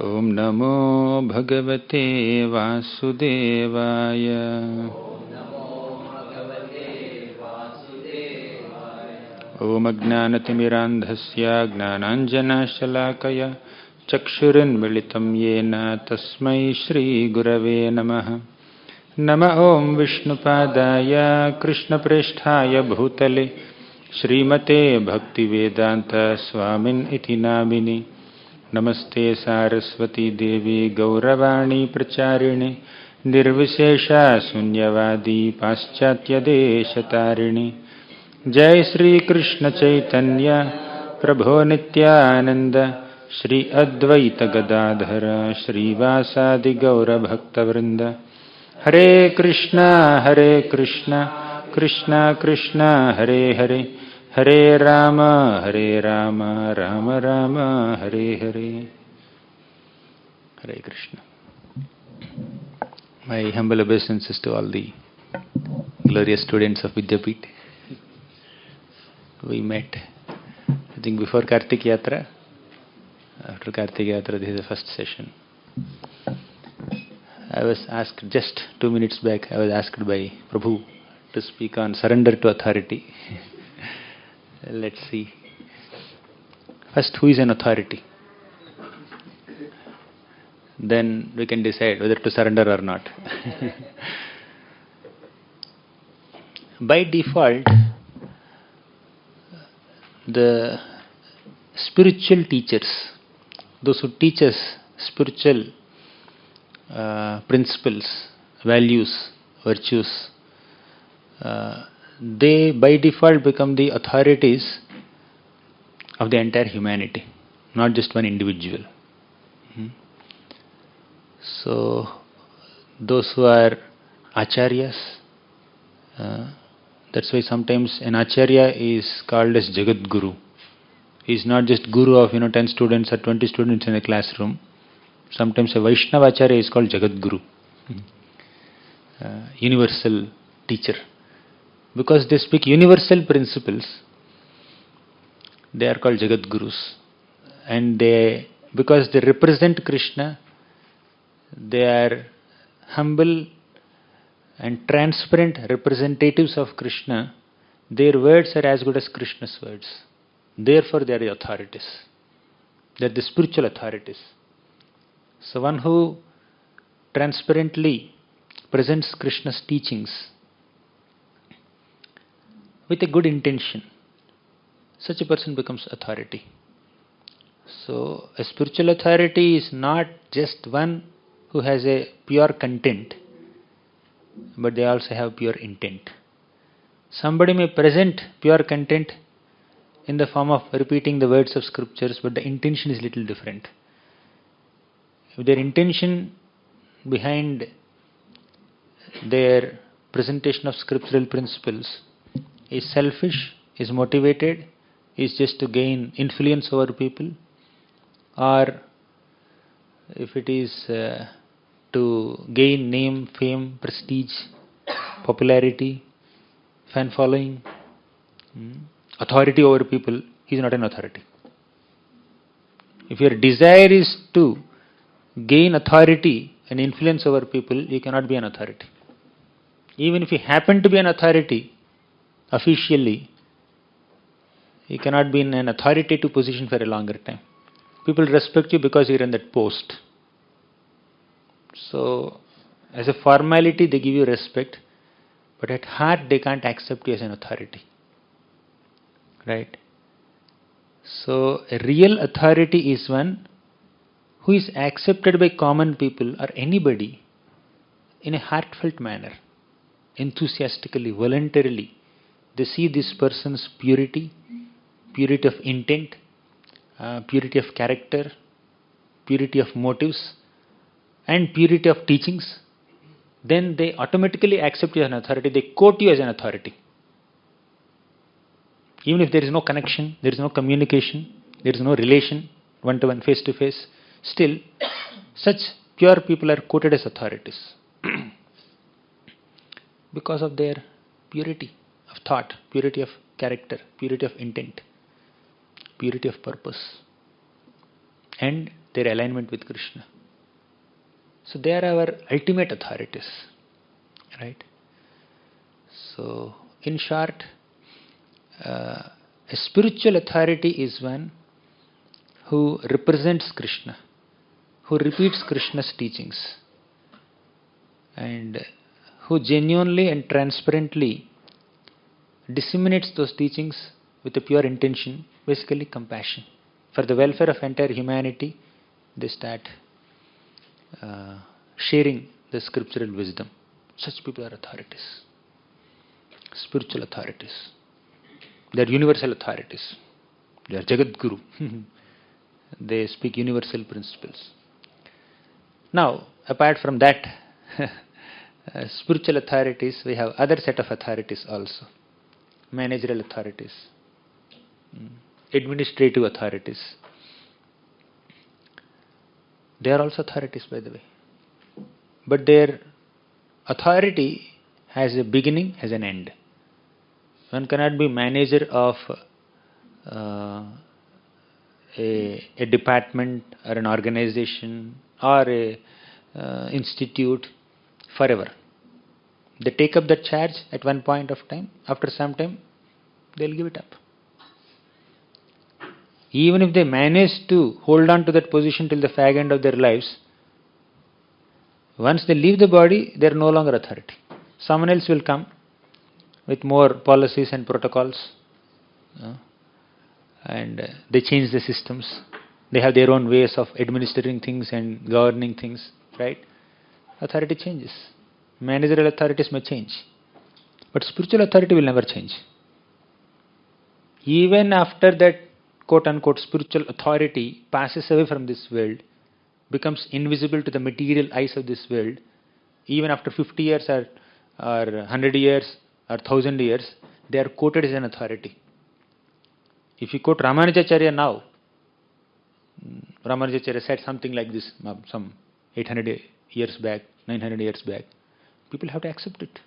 Om Namo Bhagavate Vasudevaya. Om Ajnanatimmirandhasya Gnananjana-shalakaya Chakshurinmilitam Yena Tasmai Shri Gurave Namaha. Nama Om Vishnupadaya Krishna Presthaya Bhutale Srimate Bhaktivedanta Swamin Iti Namini. Namaste Saraswati Devi Gauravani Pracharini Nirvishesha Sunyavadi Paschatya Deshatarini. Jai Shri Krishna Chaitanya Prabho Nityananda Shri Advaita Gadadhara Shri Vasadi Gaura Bhakta Vrinda. Hare Krishna Krishna Krishna Hare Hare, Hare Rama Rama Rama Hare Hare. Hare Krishna. My humble obeisances to all the glorious students of Vidyapith. We met, I think, before Kartik Yatra. After Kartik Yatra, this is the first session. I was asked just 2 minutes back, I was asked by Prabhu to speak on surrender to authority. Let's see. First, who is an authority? Then we can decide whether to surrender or not. By default, the spiritual teachers, those who teach us spiritual principles, values, virtues, they by default become the authorities of the entire humanity, not just one individual. So, those who are acharyas, that's why sometimes an acharya is called as Jagat Guru. He is not just Guru of 10 students or 20 students in a classroom. Sometimes a Vaishnava acharya is called Jagat Guru, universal teacher. Because they speak universal principles, they are called Jagat Gurus. And because they represent Krishna, they are humble and transparent representatives of Krishna. Their words are as good as Krishna's words. Therefore, they are the authorities. They are the spiritual authorities. So one who transparently presents Krishna's teachings with a good intention, such a person becomes authority. So a spiritual authority is not just one who has a pure content, but they also have pure intent. Somebody may present pure content in the form of repeating the words of scriptures, but the intention is little different. If their intention behind their presentation of scriptural principles is selfish, is motivated, is just to gain influence over people, or if it is to gain name, fame, prestige, popularity, fan following, authority over people, he is not an authority. If your desire is to gain authority and influence over people, you cannot be an authority. Even if you happen to be an authority officially, you cannot be in an authoritative position for a longer time. People respect you because you're in that post. So, as a formality, they give you respect, but at heart, they can't accept you as an authority. Right? So, a real authority is one who is accepted by common people or anybody in a heartfelt manner, enthusiastically, voluntarily. They see this person's purity of intent, purity of character, purity of motives, and purity of teachings. Then they automatically accept you as an authority. They quote you as an authority. Even if there is no connection, there is no communication, there is no relation, one-to-one, face-to-face, still, such pure people are quoted as authorities because of their purity of thought, purity of character, purity of intent, purity of purpose. And their alignment with Krishna. So they are our ultimate authorities, right? So in short, a spiritual authority is one who represents Krishna, who repeats Krishna's teachings, and who genuinely and transparently disseminates those teachings with a pure intention, basically compassion. For the welfare of entire humanity, they start sharing the scriptural wisdom. Such people are authorities, spiritual authorities. They are universal authorities. They are Jagat Guru. They speak universal principles. Now, apart from that, spiritual authorities, we have other set of authorities also. Managerial authorities, administrative authorities. They are also authorities, by the way. But their authority has a beginning, has an end. One cannot be manager of a department or an organization or a institute forever. They take up that charge at one point of time. After some time, they'll give it up. Even if they manage to hold on to that position till the fag end of their lives, once they leave the body, they are no longer authority. Someone else will come with more policies and protocols, and they change the systems. They have their own ways of administering things and governing things, right? Authority changes. Managerial authorities may change, but spiritual authority will never change. Even after that quote-unquote spiritual authority passes away from this world, becomes invisible to the material eyes of this world, even after 50 years or 100 years or 1000 years, they are quoted as an authority. If you quote Ramanujacharya now, Ramanujacharya said something like this some 800 years back, 900 years back, people have to accept it.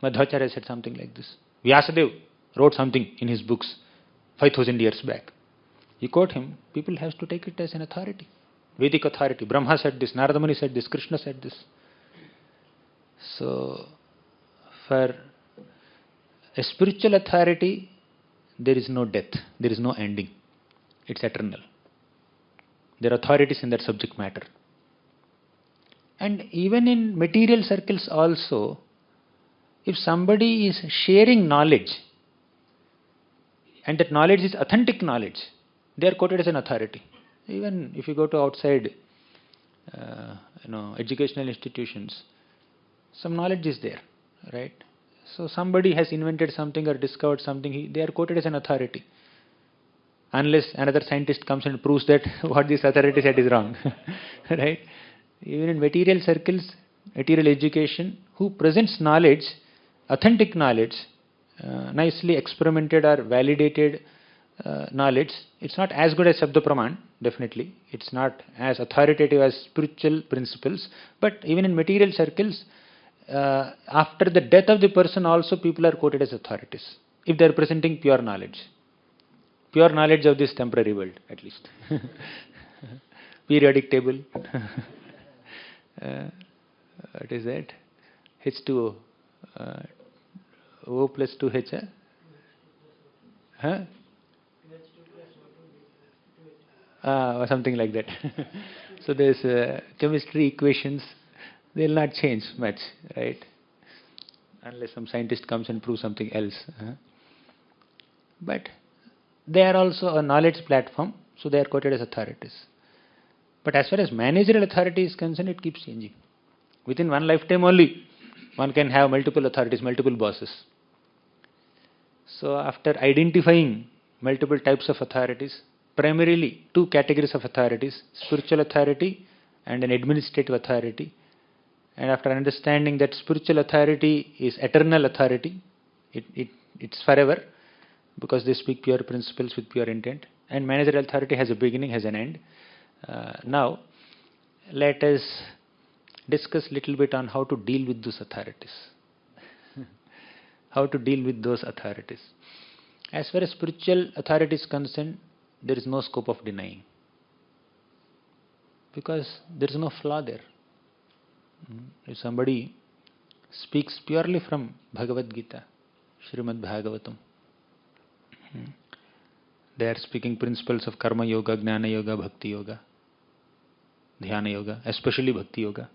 Madhvacharya said something like this. Vyasadeva wrote something in his books 5000 years back. You quote him, people have to take it as an authority. Vedic authority. Brahma said this, Narada Muni said this, Krishna said this. So, for a spiritual authority, there is no death, there is no ending. It's eternal. There are authorities in that subject matter. And even in material circles also, if somebody is sharing knowledge, and that knowledge is authentic knowledge, they are quoted as an authority. Even if you go to outside, educational institutions, some knowledge is there, right? So somebody has invented something or discovered something, they are quoted as an authority. Unless another scientist comes and proves that what this authority said is wrong, right? Even in material circles, material education, who presents knowledge, authentic knowledge, nicely experimented or validated knowledge, it's not as good as Shabda Praman, definitely. It's not as authoritative as spiritual principles. But even in material circles, after the death of the person also people are quoted as authorities, if they are presenting pure knowledge. Pure knowledge of this temporary world, at least. Periodic table. What is that? H2O. O plus 2H. Huh? Or something like that. So there's chemistry equations, they'll not change much, right? Unless some scientist comes and proves something else. But they are also a knowledge platform, so they are quoted as authorities. But as far as managerial authority is concerned, it keeps changing. Within one lifetime only, one can have multiple authorities, multiple bosses. So after identifying multiple types of authorities, primarily two categories of authorities, spiritual authority and an administrative authority. And after understanding that spiritual authority is eternal authority, it's forever, because they speak pure principles with pure intent. And managerial authority has a beginning, has an end. Now, let us discuss a little bit on how to deal with those authorities. How to deal with those authorities. As far as spiritual authority is concerned, there is no scope of denying. because there is no flaw there. If somebody speaks purely from Bhagavad Gita, Srimad Bhagavatam, they are speaking principles of Karma Yoga, Jnana Yoga, Bhakti Yoga, Dhyana Yoga, especially Bhakti Yoga.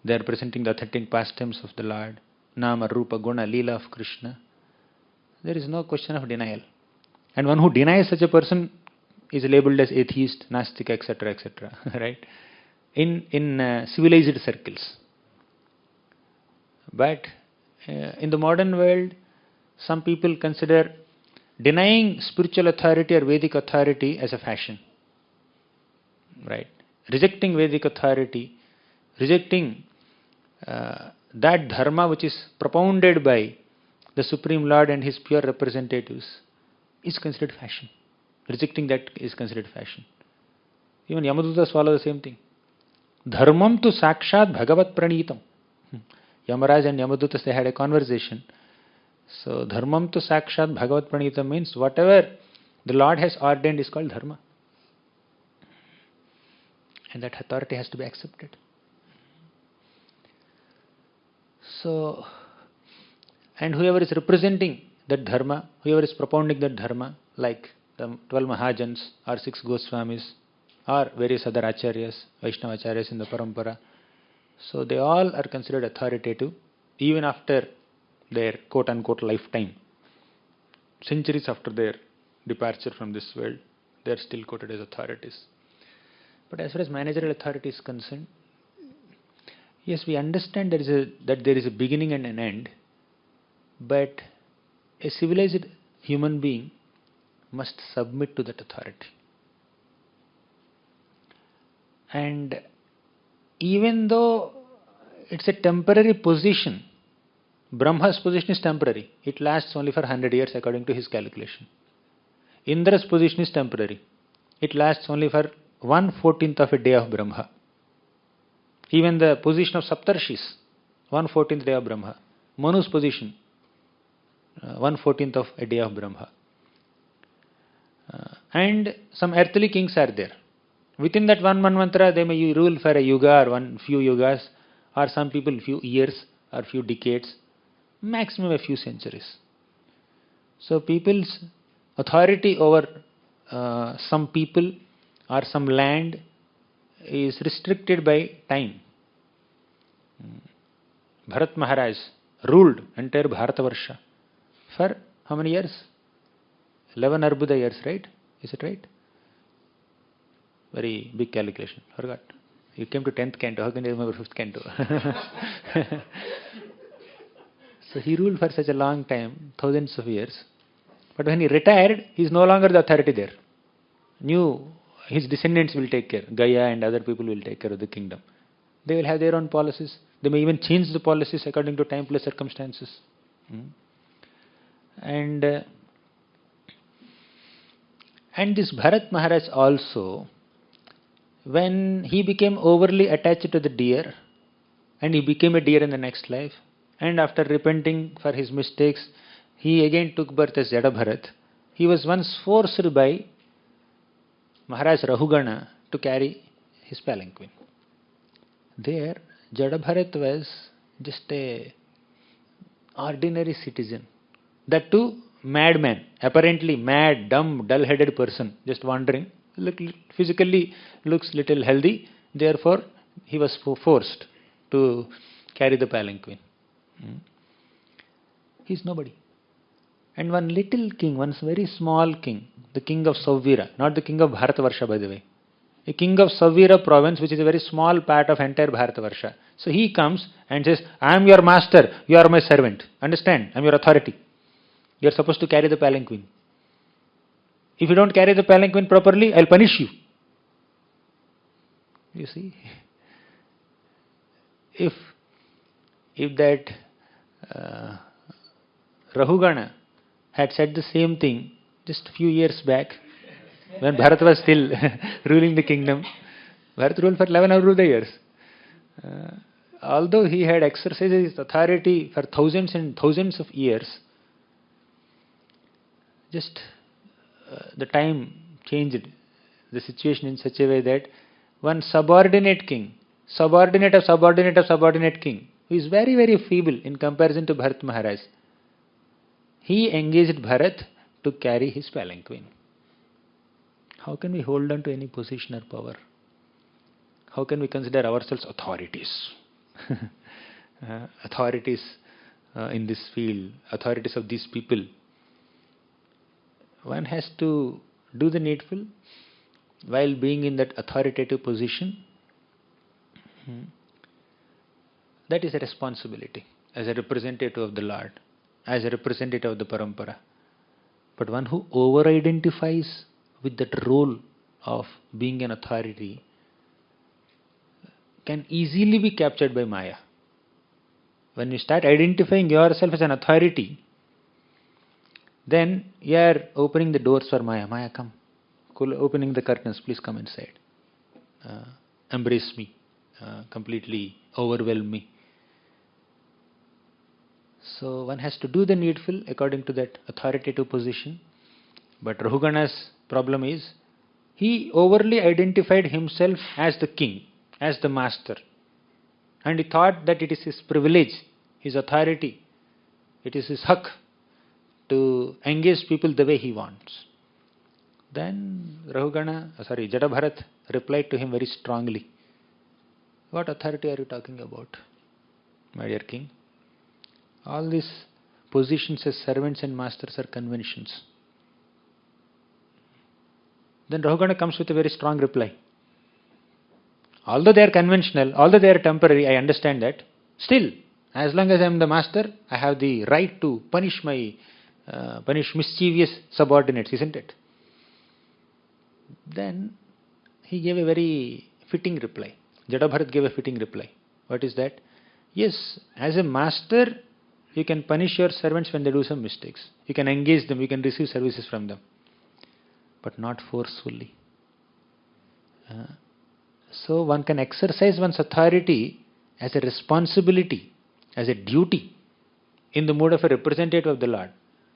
They are presenting the authentic pastimes of the Lord, Nama, Rupa, Guna, Leela of Krishna. There is no question of denial. And one who denies such a person is labeled as atheist, Nastic, etc., etc. Right? In civilized circles. But in the modern world, some people consider denying spiritual authority or Vedic authority as a fashion. Right? Rejecting Vedic authority, rejecting that Dharma which is propounded by the Supreme Lord and His pure representatives is considered fashion. Rejecting that is considered fashion. Even Yamadutas follow the same thing. Dharmam tu sakshat bhagavat pranitam. Yamaraj and Yamadutas, they had a conversation. So, dharmam tu sakshat bhagavat pranitam means whatever the Lord has ordained is called dharma. And that authority has to be accepted. So, and whoever is representing that dharma, whoever is propounding that dharma, like the 12 Mahajans or 6 Goswamis or various other acharyas, Vaishnava acharyas in the parampara, so they all are considered authoritative even after their quote-unquote lifetime. Centuries after their departure from this world, they are still quoted as authorities. But as far as managerial authority is concerned, yes, we understand that there is a beginning and an end, but a civilized human being must submit to that authority. And even though it's a temporary position, Brahma's position is temporary. It lasts only for 100 years according to his calculation. Indra's position is temporary. It lasts only for 1/14th of a day of Brahma. Even the position of Saptarshis, 1/14th day of Brahma. Manu's position, 1/14th of a day of Brahma. And some earthly kings are there. Within that one manvantara, they may rule for a yuga or few yugas, or some people few years or few decades, maximum a few centuries. So people's authority over some people or some land is restricted by time. Bharat Maharaj ruled entire Bharatavarsha for how many years? 11 Arbuda years, right? Is it right? Very big calculation. Forgot. You came to 10th canto. How can you remember 5th canto? So he ruled for such a long time, thousands of years. But when he retired, he is no longer the authority there. His descendants will take care. Gaya and other people will take care of the kingdom. They will have their own policies. They may even change the policies according to time plus circumstances. And this Bharat Maharaj also, when he became overly attached to the deer, and he became a deer in the next life, and after repenting for his mistakes, he again took birth as Jada Bharat. He was once forced by Maharaj Rahugana to carry his palanquin. There, Jada Bharat was just a ordinary citizen. That too, madman, apparently mad, dumb, dull-headed person, just wandering, physically looks little healthy, therefore he was forced to carry the palanquin. He is nobody. And one little king, one very small king, the king of Savira, not the king of Bharatavarsha by the way, a king of Savira province, which is a very small part of entire Bharatavarsha. So he comes and says, I am your master, you are my servant. Understand? I am your authority. You are supposed to carry the palanquin. If you don't carry the palanquin properly, I will punish you. You see? If that Rahugana had said the same thing just a few years back, when Bharat was still ruling the kingdom, Bharat ruled for 11 Avruda years. Although he had exercised his authority for thousands and thousands of years, just the time changed the situation in such a way that one subordinate king, subordinate of subordinate of subordinate king, who is very, very feeble in comparison to Bharat Maharaj, he engaged Bharat to carry his palanquin. How can we hold on to any position or power? How can we consider ourselves authorities? Authorities in this field, authorities of these people. One has to do the needful while being in that authoritative position. That is a responsibility as a representative of the Lord, as a representative of the Parampara. But one who over-identifies with that role of being an authority can easily be captured by Maya. When you start identifying yourself as an authority, then you are opening the doors for Maya. Maya, come. Opening the curtains, please come inside. Embrace me. Completely overwhelm me. So one has to do the needful according to that authoritative position. But Rahugana's problem is, he overly identified himself as the king, as the master. And he thought that it is his privilege, his authority, it is his hak to engage people the way he wants. Then Jadabharat replied to him very strongly. What authority are you talking about, my dear king? All these positions as servants and masters are conventions. Then Rahugana comes with a very strong reply. Although they are conventional, although they are temporary, I understand that. Still, as long as I am the master, I have the right to punish mischievous subordinates, isn't it? Then he gave a very fitting reply. Jadabharat gave a fitting reply. What is that? Yes, as a master, you can punish your servants when they do some mistakes. You can engage them, you can receive services from them. But not forcefully. So one can exercise one's authority as a responsibility, as a duty, in the mood of a representative of the Lord.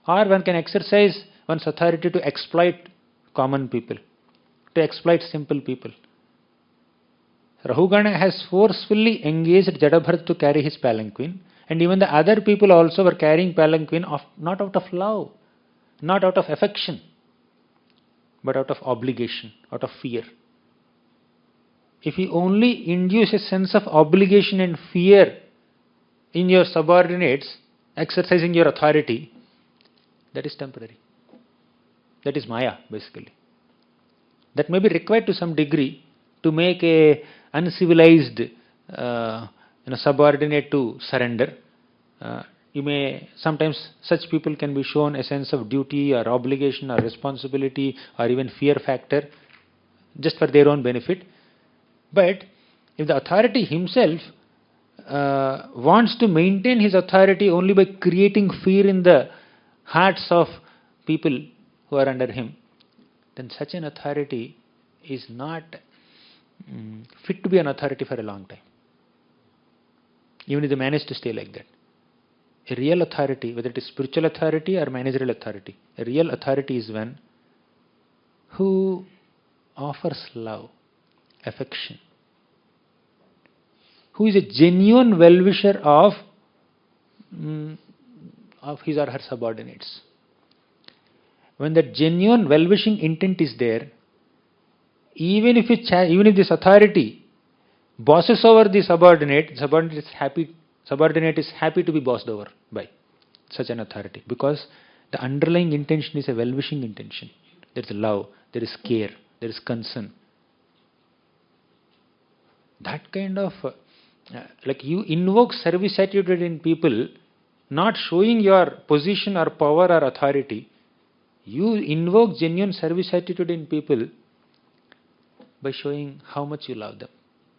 Or one can exercise one's authority to exploit common people, to exploit simple people. Rahugana has forcefully engaged Jadabharat to carry his palanquin, and even the other people also were carrying palanquin not out of love, not out of affection, but out of obligation, out of fear. If you only induce a sense of obligation and fear in your subordinates exercising your authority, that is temporary. That is Maya, basically. That may be required to some degree to make a uncivilized subordinate to surrender. Sometimes such people can be shown a sense of duty or obligation or responsibility or even fear factor just for their own benefit. But if the authority himself wants to maintain his authority only by creating fear in the hearts of people who are under him, then such an authority is not fit to be an authority for a long time. Even if they manage to stay like that. A real authority, whether it is spiritual authority or managerial authority, a real authority is one who offers love, affection, who is a genuine well-wisher of his or her subordinates. When that genuine well-wishing intent is there, even if this authority bosses over the subordinate is happy to be bossed over by such an authority, because the underlying intention is a well-wishing intention. There is love, there is care, there is concern. That kind of, you invoke service attitude in people, not showing your position or power or authority. You invoke genuine service attitude in people by showing how much you love them,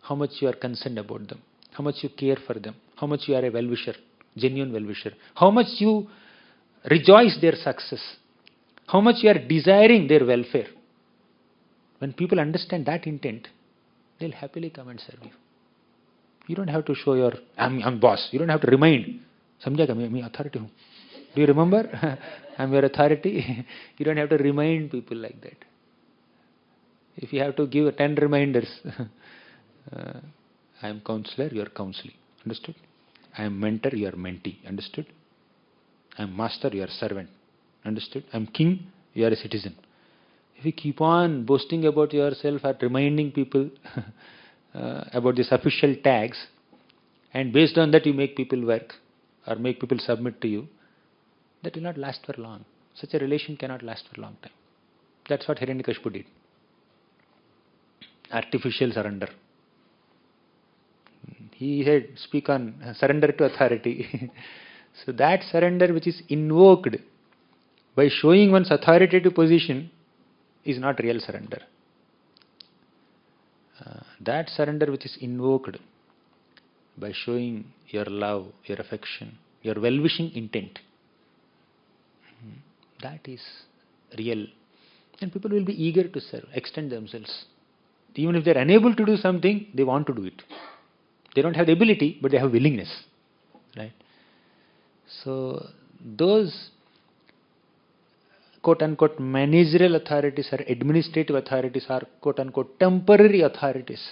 how much you are concerned about them, how much you care for them, how much you are a well-wisher, genuine well-wisher, how much you rejoice their success, how much you are desiring their welfare. When people understand that intent, they'll happily come and serve you. You don't have to show your, I'm boss. You don't have to remind. Samjha मैं authority हूँ. Do you remember? I'm your authority. You don't have to remind people like that. If you have to give 10 reminders, I am counselor, you are counseling. Understood? I am mentor, you are mentee. Understood? I am master, you are servant. Understood? I am king, you are a citizen. If you keep on boasting about yourself or reminding people about these official tags, and based on that you make people work or make people submit to you, that will not last for long. Such a relation cannot last for a long time. That's what Hiranyakashipu did. Artificial surrender. He said, speak on surrender to authority. So that surrender which is invoked by showing one's authoritative position is not real surrender. That surrender which is invoked by showing your love, your affection, your well-wishing intent, that is real. And people will be eager to serve, extend themselves. Even if they are unable to do something, they want to do it. They don't have the ability, but they have willingness. Right? So those quote-unquote managerial authorities or administrative authorities are quote-unquote temporary authorities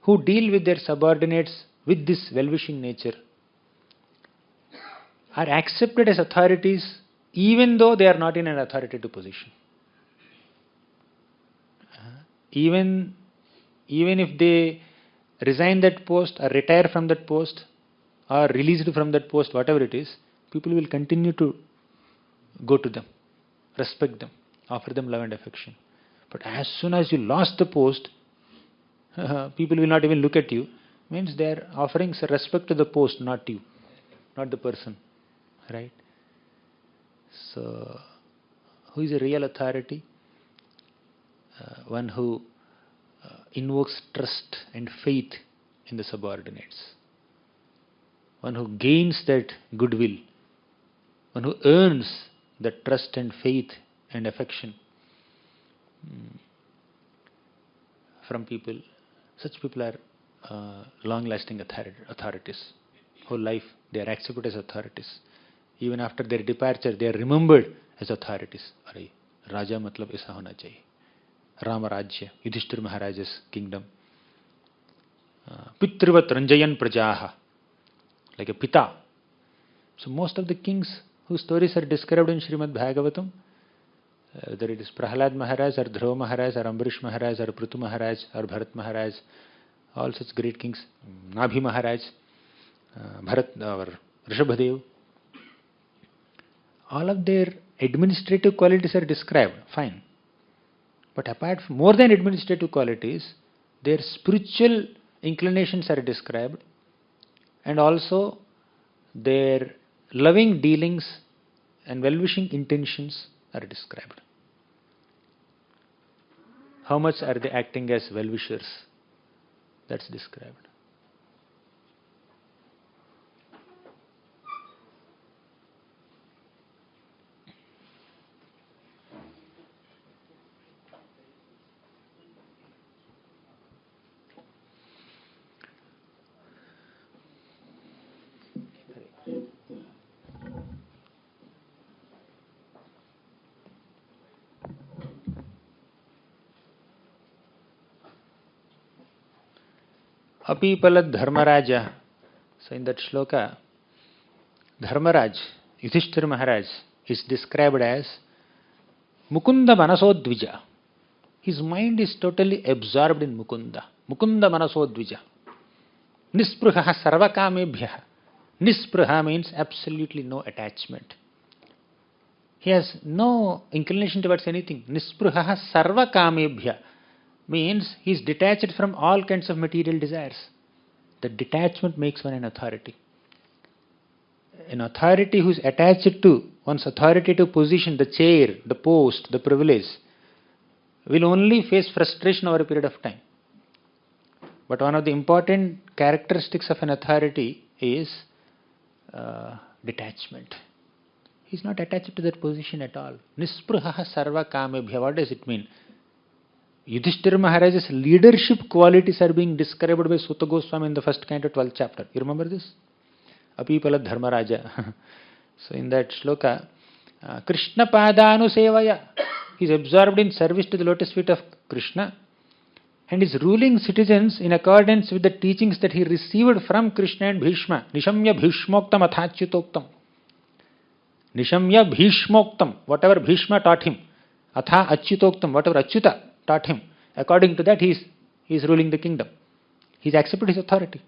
who deal with their subordinates with this well-wishing nature are accepted as authorities even though they are not in an authoritative position. Even if they resign that post or retire from that post or released from that post, whatever it is, people will continue to go to them, respect them, offer them love and affection. But as soon as you lost the post, people will not even look at you. Means they are offering respect to the post, not you, not the person. Right? So, who is a real authority? One who invokes trust and faith in the subordinates. One who gains that goodwill. One who earns that trust and faith and affection from people. Such people are long-lasting authorities. Whole life they are accepted as authorities. Even after their departure, they are remembered as authorities. Arey, Raja matlab aisa hona chahiye. Rama Rajya, Yudhishthira Maharaja's kingdom. Pitrivat Ranjayan Prajaha, like a Pita. So most of the kings whose stories are described in Srimad Bhagavatam, whether it is Prahlad Maharaj or Dhruva Maharaj or Ambarish Maharaj or Prithu Maharaj or Bharat Maharaj, all such great kings, Nabhi Maharaj, Bharat or Rishabhadev, all of their administrative qualities are described, fine. But apart from more than administrative qualities, their spiritual inclinations are described, and also their loving dealings and well-wishing intentions are described. How much are they acting as well-wishers? That's described. Apipalad Dharmaraja. So in that shloka, Dharmaraj, Yudhishthira Maharaj, is described as Mukunda Manasodvija. His mind is totally absorbed in Mukunda. Mukunda Manasodvija. Nispriha Sarvakamebhya. Nispriha means absolutely no attachment. He has no inclination towards anything. Nispriha Sarvakamebhya means he is detached from all kinds of material desires. The detachment makes one an authority. An authority who is attached to one's authoritative position, the chair, the post, the privilege, will only face frustration over a period of time. But one of the important characteristics of an authority is detachment. He is not attached to that position at all. Nispriha sarva kamebhya. What does it mean? Yudhishthira Maharaj's leadership qualities are being described by Sutta Goswami in the first canto, 12th chapter. You remember this? Apipala Dharmaraja. So in that shloka, Krishna Padanu Sevaya, He is absorbed in service to the lotus feet of Krishna and is ruling citizens in accordance with the teachings that he received from Krishna and Bhishma. Nishamya Bhishmoktam Athachyutoktam. Nishamya Bhishmoktam, whatever Bhishma taught him. Atha Achyutoktam, whatever Achyuta taught him. According to that, he is ruling the kingdom. He has accepted his authority.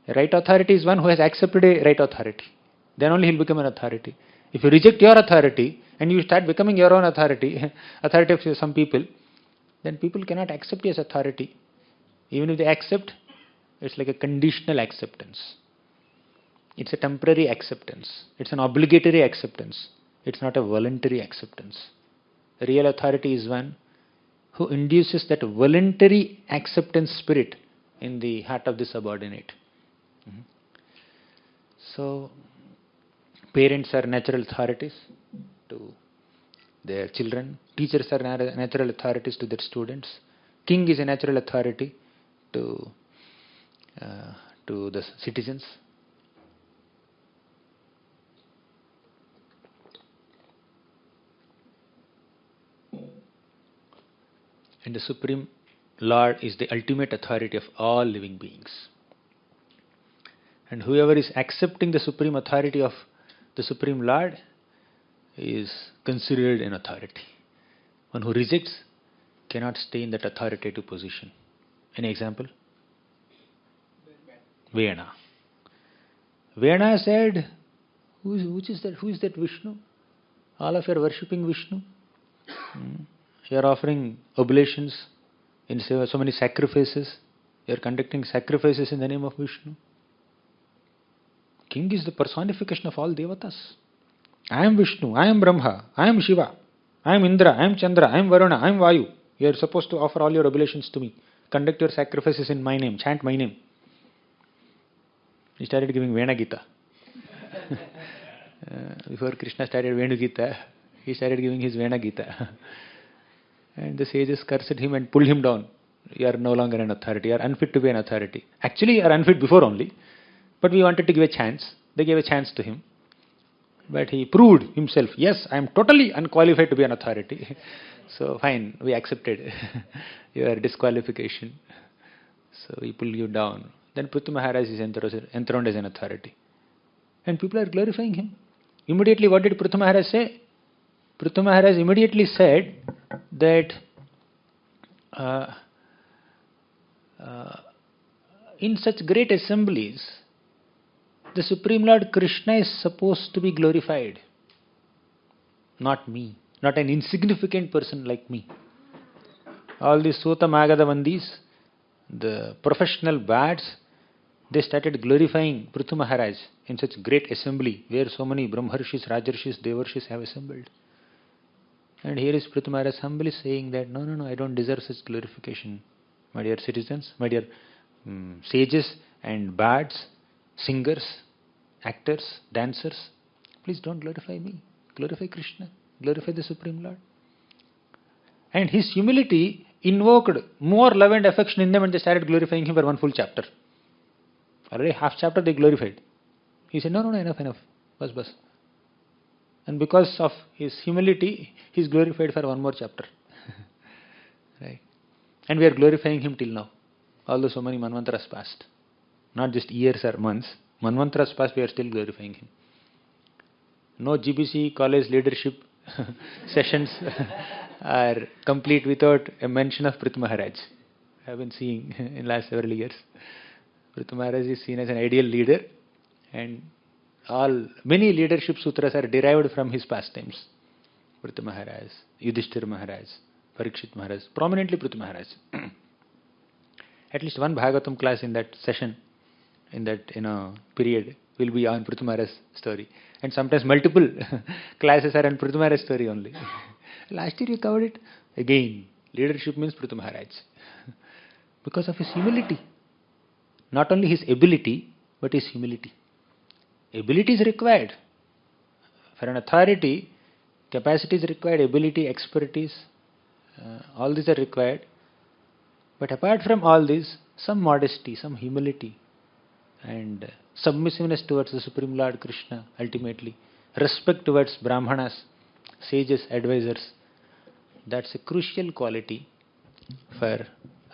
A right authority is one who has accepted a right authority. Then only he will become an authority. If you reject your authority and you start becoming your own authority, authority of some people, then people cannot accept you as authority. Even if they accept, it's like a conditional acceptance. It's a temporary acceptance. It's an obligatory acceptance. It's not a voluntary acceptance. The real authority is one who induces that voluntary acceptance spirit in the heart of the subordinate. So, parents are natural authorities to their children. Teachers are natural authorities to their students. King is a natural authority to the citizens. And the Supreme Lord is the ultimate authority of all living beings. And whoever is accepting the supreme authority of the Supreme Lord is considered an authority. One who rejects cannot stay in that authoritative position. Any example? Vena. Vena said, who is that Vishnu? All of you are worshipping Vishnu. You are offering oblations in so many sacrifices. You are conducting sacrifices in the name of Vishnu. King is the personification of all devatas. I am Vishnu, I am Brahma, I am Shiva, I am Indra, I am Chandra, I am Varuna, I am Vayu. You are supposed to offer all your oblations to me. Conduct your sacrifices in my name, chant my name. He started giving Vena Gita. Before Krishna started Venu Gita, he started giving his Vena Gita. And the sages cursed him and pulled him down. You are no longer an authority, you are unfit to be an authority. Actually, you are unfit before only. But we wanted to give a chance. They gave a chance to him. But he proved himself, yes, I am totally unqualified to be an authority. So fine, we accepted your disqualification. So we pull you down. Then Prithu Maharaj is enthroned as an authority. And people are glorifying him. Immediately what did Prithu Maharaj say? Prithu Maharaj immediately said that in such great assemblies, the Supreme Lord Krishna is supposed to be glorified. Not me. Not an insignificant person like me. All these Sota Magada Vandis, the professional bards, they started glorifying Prithu Maharaj in such great assembly where so many Brahmarshis, Rajarshis, Devarshis have assembled. And here is Prithu Maharaj humbly saying that, no, I don't deserve such glorification. My dear citizens, my dear sages and bards, singers, actors, dancers, please don't glorify me. Glorify Krishna. Glorify the Supreme Lord. And his humility invoked more love and affection in them, and they started glorifying him for one full chapter. Already half chapter they glorified. He said, no, enough. Bas. And because of his humility, he is glorified for one more chapter. Right? And we are glorifying him till now. Although so many manvantras passed. Not just years or months. Manvantras passed, we are still glorifying him. No GBC college leadership sessions are complete without a mention of Prithu Maharaj. I have been seeing in last several years. Prithu Maharaj is seen as an ideal leader, and many leadership sutras are derived from his pastimes. Prithu Maharaj, Yudhishthira Maharaj, Parikshit Maharaj, prominently Prithu Maharaj. At least one Bhagavatam class in that session, in that period, will be on Prithu Maharaj's story. And sometimes multiple classes are on Prithu Maharaj's story only. Last year you covered it. Again, leadership means Prithu Maharaj. Because of his humility. Not only his ability, but his humility. Ability is required. For an authority, capacity is required, ability, expertise, all these are required. But apart from all this, some modesty, some humility, and submissiveness towards the Supreme Lord Krishna, ultimately. Respect towards Brahmanas, sages, advisors. That's a crucial quality for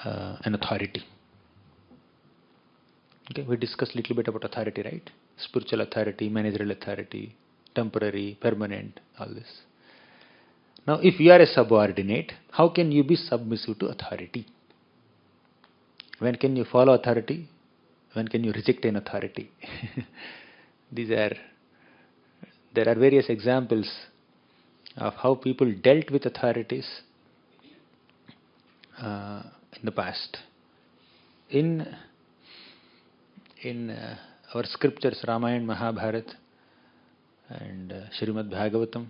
an authority. Okay, we discussed a little bit about authority, right? Spiritual authority, managerial authority, temporary, permanent, all this. Now, if you are a subordinate, how can you be submissive to authority? When can you follow authority? When can you reject an authority? There are various examples of how people dealt with authorities in the past. In our scriptures, Ramayana, Mahabharata, and Srimad Bhagavatam,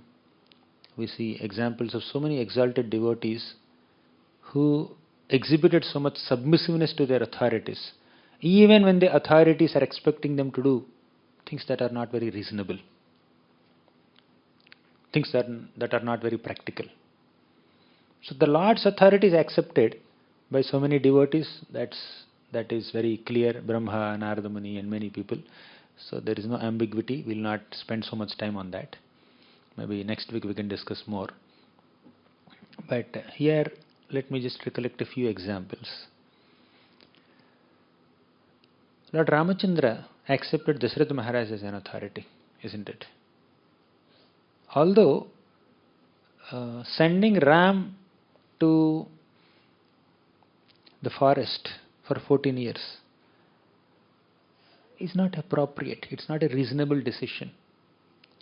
we see examples of so many exalted devotees who exhibited so much submissiveness to their authorities, even when the authorities are expecting them to do things that are not very reasonable, things that are not very practical. So the Lord's authority is accepted by so many devotees. That is very clear. Brahma, Narada Muni, and many people. So there is no ambiguity. We'll not spend so much time on that. Maybe next week we can discuss more. But here, let me just recollect a few examples. Lord Ramachandra accepted Dasharatha Maharaj as an authority, isn't it? Although sending Ram to the forest for 14 years is not appropriate. It's not a reasonable decision.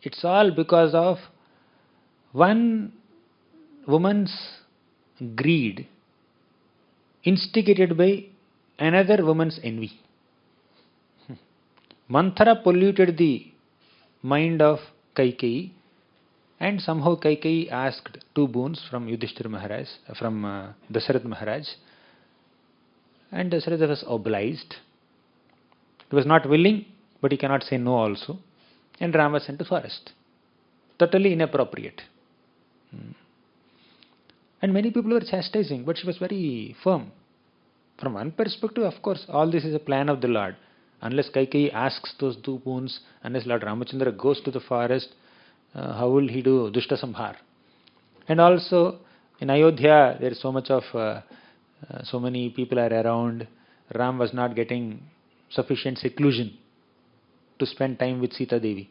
It's all because of one woman's greed instigated by another woman's envy. Manthara polluted the mind of Kaikeyi, and somehow Kaikeyi asked two boons from Yudhishthira Maharaj, from Dasharatha Maharaj, and Dasharatha was obliged. He was not willing, but he cannot say no also, and Ram was sent to forest. Totally inappropriate. And many people were chastising, but she was very firm. From one perspective, of course, all this is a plan of the Lord. Unless Kaikeyi asks those two boons, unless Lord Ramachandra goes to the forest, how will he do Dushta Samhar? And also, in Ayodhya, there is so much of, so many people are around. Ram was not getting sufficient seclusion to spend time with Sita Devi.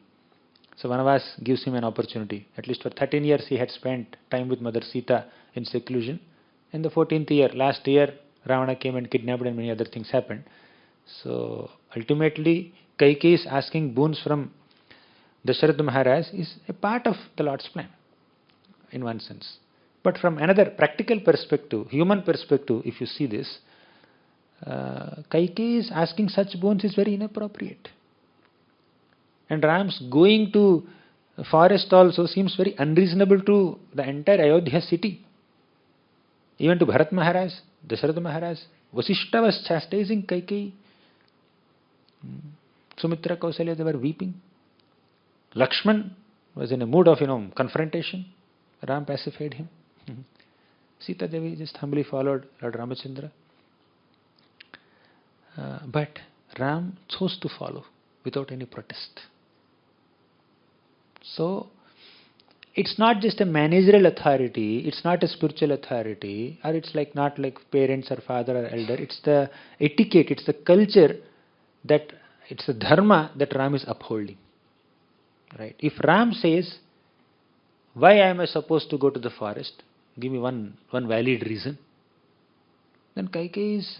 So Vanavas gives him an opportunity. At least for 13 years he had spent time with Mother Sita in seclusion. In the 14th year, last year, Ravana came and kidnapped and many other things happened. So ultimately, Kaikeyi is asking boons from Dasharatha Maharaj is a part of the Lord's plan, in one sense. But from another practical perspective, human perspective, if you see this, Kaikeyi is asking such boons is very inappropriate. And Ram's going to forest also seems very unreasonable to the entire Ayodhya city. Even to Bharat Maharaj, Dasharatha Maharaj, Vasishta was chastising Kaikeyi. Sumitra, Kausalya, they were weeping. Lakshman was in a mood of, confrontation. Ram pacified him. Sita Devi just humbly followed Lord Ramachandra. But Ram chose to follow without any protest. So, it's not just a managerial authority, it's not a spiritual authority, or it's not like parents or father or elder. It's the etiquette, it's the culture, it's the dharma that Ram is upholding. Right? If Ram says, why am I supposed to go to the forest? Give me one valid reason. Then Kaikeyi's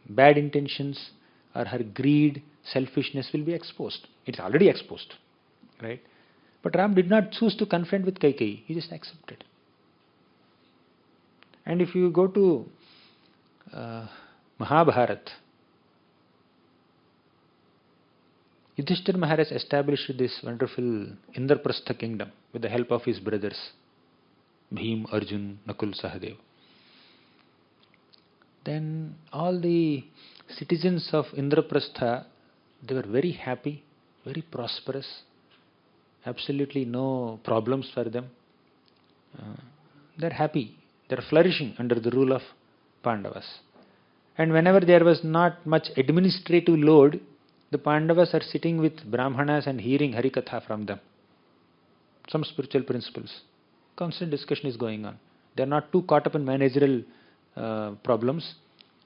bad intentions or her greed, selfishness will be exposed. It's already exposed. Right? But Ram did not choose to confront with Kaikeyi. He just accepted. And if you go to Mahabharata, Yudhishthira Maharaj established this wonderful Indraprastha kingdom with the help of his brothers, Bhim, Arjun, Nakul, Sahadev. Then all the citizens of Indraprastha, they were very happy, very prosperous, absolutely no problems for them. They're happy, they're flourishing under the rule of Pandavas. And whenever there was not much administrative load, the Pandavas are sitting with Brahmanas and hearing Harikatha from them. Some spiritual principles. constant discussion is going on. They are not too caught up in managerial problems,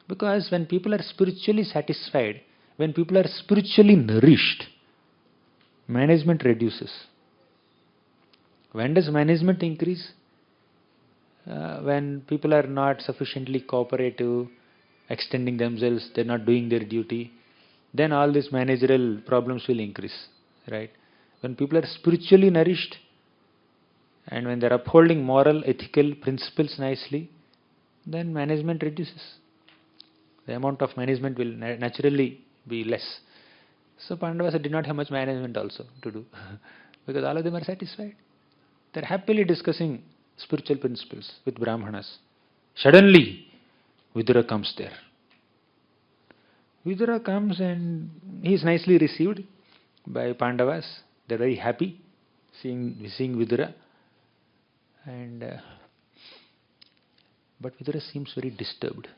because when people are spiritually satisfied, when people are spiritually nourished, management reduces. When does management increase? When people are not sufficiently cooperative, extending themselves, they're not doing their duty, then all these managerial problems will increase, right? When people are spiritually nourished, and when they're upholding moral, ethical principles nicely, then management reduces. The amount of management will naturally be less. So Pandavas did not have much management also to do, because all of them are satisfied. They're happily discussing spiritual principles with Brahmanas. Suddenly, Vidura comes there. Vidura comes and he is nicely received by Pandavas. They're very happy seeing Vidura. But Vidura seems very disturbed,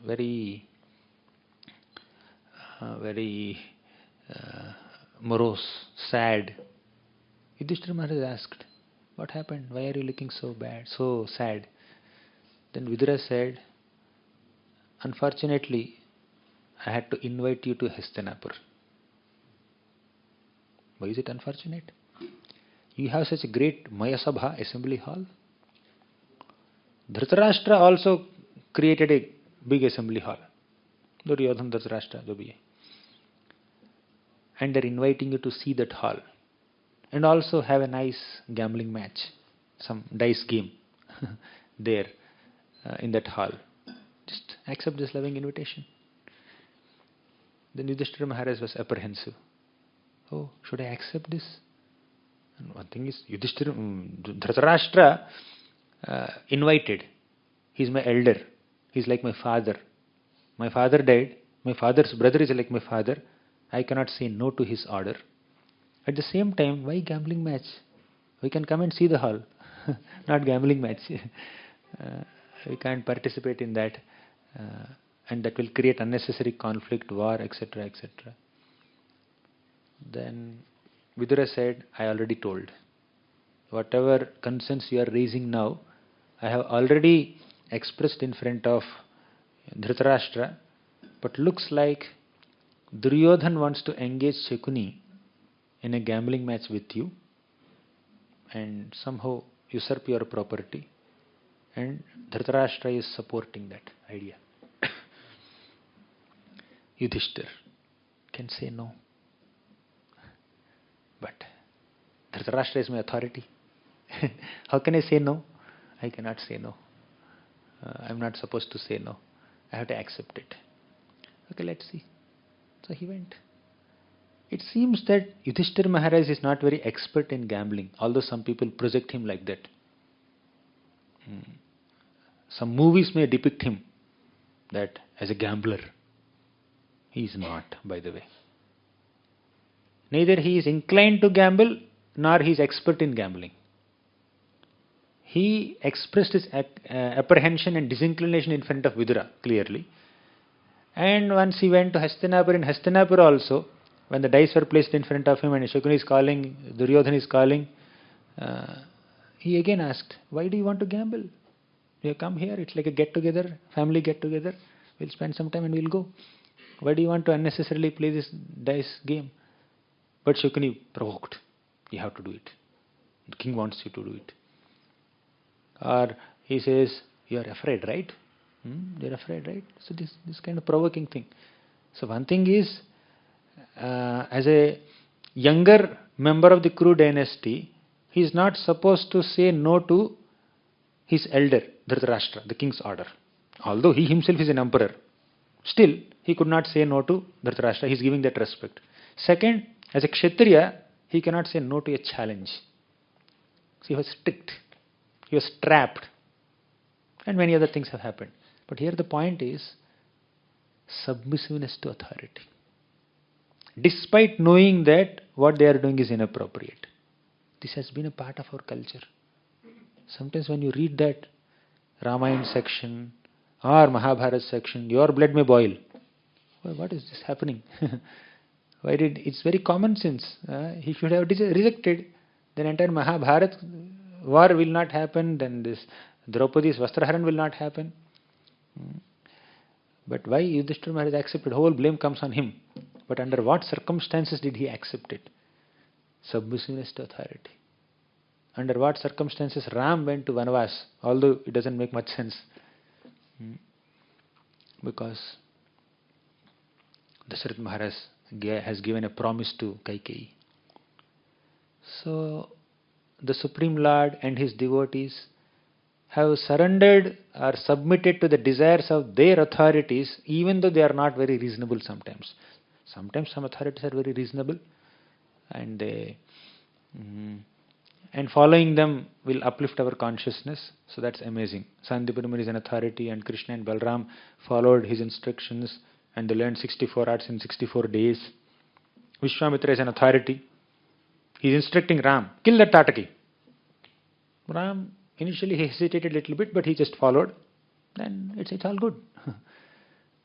very morose, sad. Yudhishthira Maharaj asked, "What happened? Why are you looking so bad, so sad?" Then Vidura said, "Unfortunately, I had to invite you to Hastinapur." Why is it unfortunate? You have such a great Mayasabha assembly hall. Dhritarashtra also created a big assembly hall. Duryodhana, Dhritarashtra, jo bhi hai. And they're inviting you to see that hall. And also have a nice gambling match, some dice game there in that hall. Just accept this loving invitation. Then Yudhishthira Maharaj was apprehensive. Oh, should I accept this? And one thing is, Dhritarashtra invited. He's my elder. He's like my father. My father died. My father's brother is like my father. I cannot say no to his order. At the same time, why gambling match? We can come and see the hall, not gambling match. We can't participate in that, and that will create unnecessary conflict, war, etc., etc. Then Vidura said, "I already told. Whatever concerns you are raising now, I have already expressed in front of Dhritarashtra, but looks like Duryodhan wants to engage Shakuni in a gambling match with you and somehow usurp your property, and Dhritarashtra is supporting that idea." Yudhishthir can say no. But Dhritarashtra is my authority. How can I say no? I cannot say no. I'm not supposed to say no. I have to accept it. Okay, let's see. So he went. It seems that Yudhishthira Maharaj is not very expert in gambling, although some people project him like that. Some movies may depict him that as a gambler. He is not, by the way. Neither he is inclined to gamble, nor he is expert in gambling. He expressed his apprehension and disinclination in front of Vidura clearly. And once he went to Hastinapur, in Hastinapur also, when the dice were placed in front of him and Shakuni is calling, Duryodhana is calling, he again asked, "Why do you want to gamble? You come here, it's like a get-together, family get-together. We'll spend some time and we'll go. Why do you want to unnecessarily play this dice game?" But Shakuni provoked. You have to do it. The king wants you to do it. Or he says, "You are afraid, right? You're afraid, right?" So this kind of provoking thing. So one thing is, as a younger member of the Kuru dynasty, he is not supposed to say no to his elder, Dhritarashtra, the king's order. Although he himself is an emperor, still he could not say no to Dhritarashtra. He is giving that respect. Second, as a Kshatriya, he cannot say no to a challenge. So he was strict. He was trapped. And many other things have happened. But here the point is submissiveness to authority. Despite knowing that what they are doing is inappropriate. This has been a part of our culture. Sometimes when you read that Ramayana section or Mahabharata section, your blood may boil. Well, what is this happening? It's very common sense. He should have rejected. then entire Mahabharat war will not happen, then this Draupadi's Vastraharan will not happen. But why Yudhishthira Maharaj accepted? Whole blame comes on him. But under what circumstances did he accept it? Submissiveness to authority. Under what circumstances Ram went to Vanavas, although it doesn't make much sense. Because Dasharatha Maharaj has given a promise to Kaikeyi. So the Supreme Lord and his devotees have surrendered or submitted to the desires of their authorities, even though they are not very reasonable sometimes. Sometimes some authorities are very reasonable, and following them will uplift our consciousness. So that's amazing. Sandipadma is an authority, and Krishna and Balram followed his instructions, and they learned 64 arts in 64 days. Vishwamitra is an authority. He is instructing Ram, kill that Tataki. Ram initially hesitated a little bit, but he just followed. Then it's all good.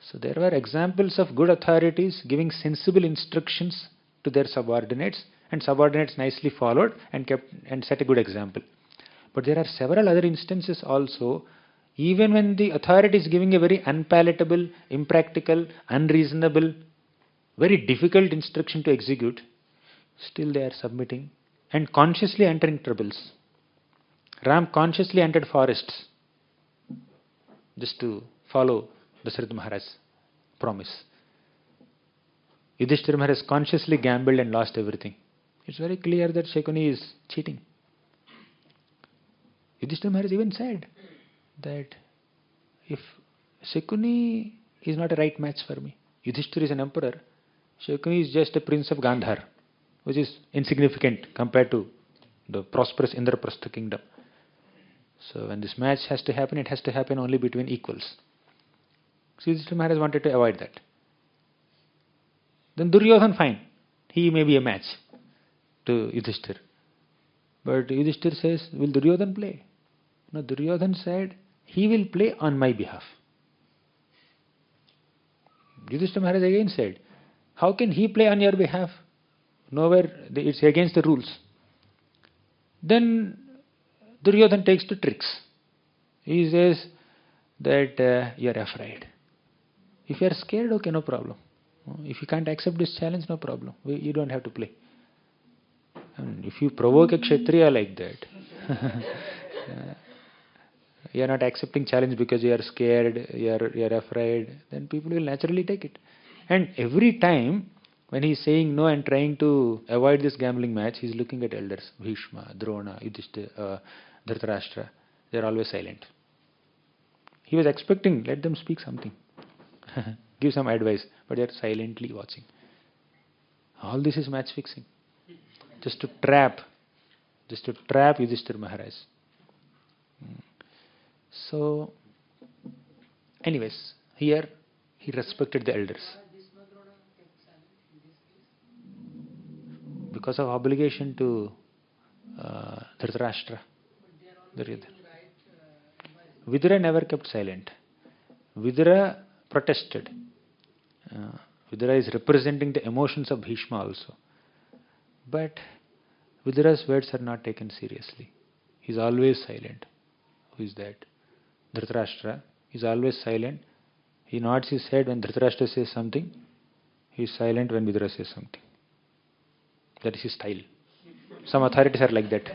So there were examples of good authorities giving sensible instructions to their subordinates, and subordinates nicely followed and set a good example. But there are several other instances also, even when the authority is giving a very unpalatable, impractical, unreasonable, very difficult instruction to execute, still they are submitting and consciously entering troubles. Ram consciously entered forests just to follow Dasharatha Maharaj's promise. Yudhishthira Maharaj consciously gambled and lost everything. It's very clear that Shakuni is cheating. Yudhishthira Maharaj even said that if Shakuni is not a right match for me, Yudhishthira is an emperor, Shakuni is just a prince of Gandhar, which is insignificant compared to the prosperous Indraprastha kingdom. So when this match has to happen, it has to happen only between equals. So Yudhishthira Maharaj wanted to avoid that. Then Duryodhan, fine, he may be a match to Yudhishthira. But Yudhishthira says, will Duryodhan play? No, Duryodhan said, he will play on my behalf. Yudhishthira Maharaj again said, how can he play on your behalf? Nowhere, it's against the rules. Then Duryodhan takes to tricks. He says that you are afraid. If you are scared, okay, no problem. If you can't accept this challenge, no problem. You don't have to play. And if you provoke a Kshatriya like that, you are not accepting challenge because you are scared, you are afraid, then people will naturally take it. And every time when he is saying no and trying to avoid this gambling match, he is looking at elders, Bhishma, Drona, Yudhishthira, Dhritarashtra. They are always silent. He was expecting, let them speak something, give some advice, but they are silently watching. All this is match fixing, just to trap Yudhishthira Maharaj. So, anyways, here he respected the elders. Because of obligation to Dhritarashtra. Vidura never kept silent. Vidura protested. Vidura is representing the emotions of Bhishma also. But Vidura's words are not taken seriously. He is always silent. Who is that? Dhritarashtra is always silent. He nods his head when Dhritarashtra says something. He is silent when Vidura says something. That is his style. Some authorities are like that.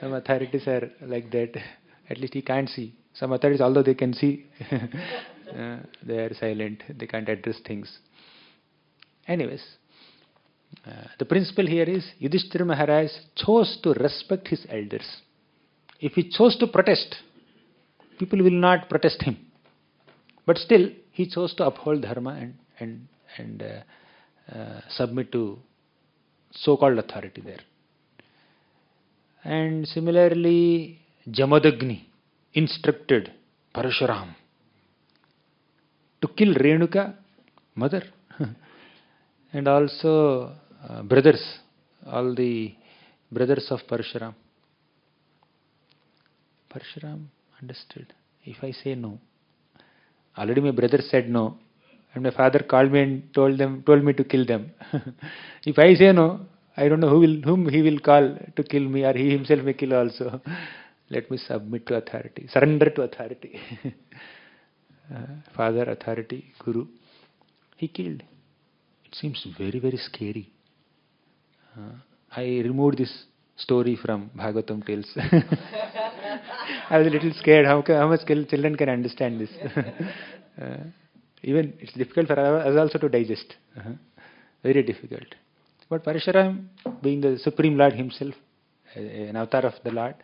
Some authorities are like that. At least he can't see. Some authorities, although they can see, they are silent. They can't address things. Anyways, the principle here is Yudhishthira Maharaj chose to respect his elders. If he chose to protest, people will not protest him. But still, he chose to uphold Dharma and submit to so-called authority there. And similarly, Jamadagni instructed Parashuram to kill Renuka, mother, and also brothers, all the brothers of Parashuram. Parashuram understood. If I say no, already my brother said no, and my father called me and told me to kill them. If I say no, I don't know whom he will call to kill me, or he himself may kill also. Let me submit to authority, surrender to authority. Father, authority, Guru. He killed. It seems very, very scary. I removed this story from Bhagavatam tales. I was a little scared how much children can understand this. Even it's difficult for us also to digest. Very difficult. But Parashuram, being the Supreme Lord himself, an avatar of the Lord,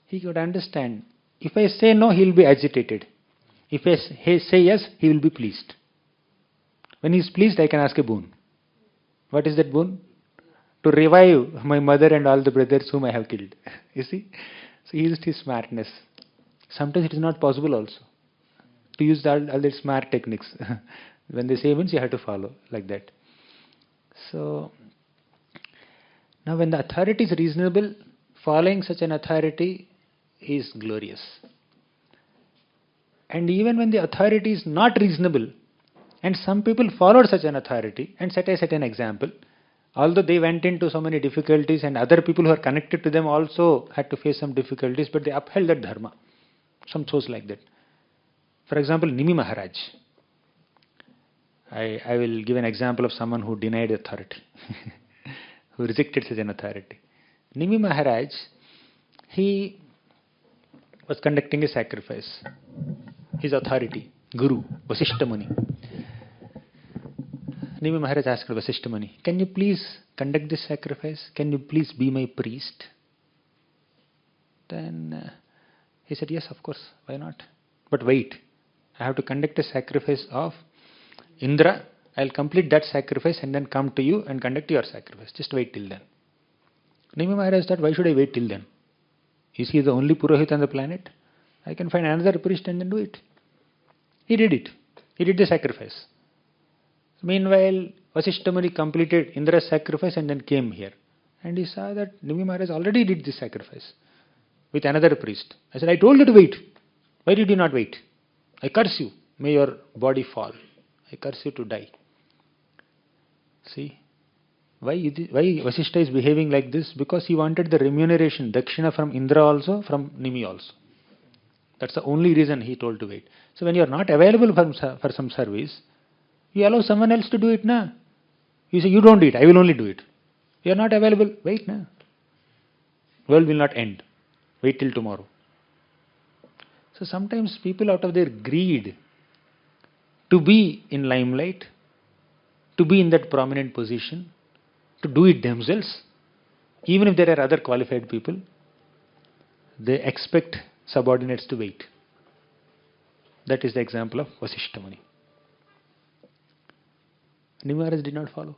he could understand. If I say no, he will be agitated. If I say yes, he will be pleased. When he is pleased, I can ask a boon. What is that boon? To revive my mother and all the brothers whom I have killed. You see? So he used his smartness. Sometimes it is not possible also to use all the smart techniques. When they say means you have to follow like that. So now when the authority is reasonable, following such an authority is glorious. And even when the authority is not reasonable, and some people followed such an authority and set an example, although they went into so many difficulties and other people who are connected to them also had to face some difficulties, but they upheld that dharma. Some shows like that. For example, Nimi Maharaj. I will give an example of someone who denied authority, who rejected such an authority. Nimi Maharaj, he was conducting a sacrifice. His authority, Guru, Vasishta Muni. Nimi Maharaj asked Vasishta Muni, can you please conduct this sacrifice? Can you please be my priest? Then he said, yes, of course, why not? But wait, I have to conduct a sacrifice of Indra. I'll complete that sacrifice and then come to you and conduct your sacrifice. Just wait till then. Nimi Maharaj thought, why should I wait till then? Is he the only Purohit on the planet? I can find another priest and then do it. He did it. He did the sacrifice. Meanwhile, Vasishta Muni completed Indra's sacrifice and then came here. And he saw that Nimi Maharaj already did this sacrifice with another priest. I said, I told you to wait. Why did you not wait? I curse you. May your body fall. I curse you to die. See? Why Vasishta is behaving like this? Because he wanted the remuneration, dakshina from Indra also, from Nimi also. That's the only reason he told to wait. So when you are not available for some service, you allow someone else to do it, na? You say, you don't do it, I will only do it. You are not available, wait, na? World will not end. Wait till tomorrow. So sometimes people out of their greed to be in limelight, to be in that prominent position, to do it themselves, even if there are other qualified people, they expect subordinates to wait. That is the example of Vasishta Muni. Nimi Maharaj did not follow,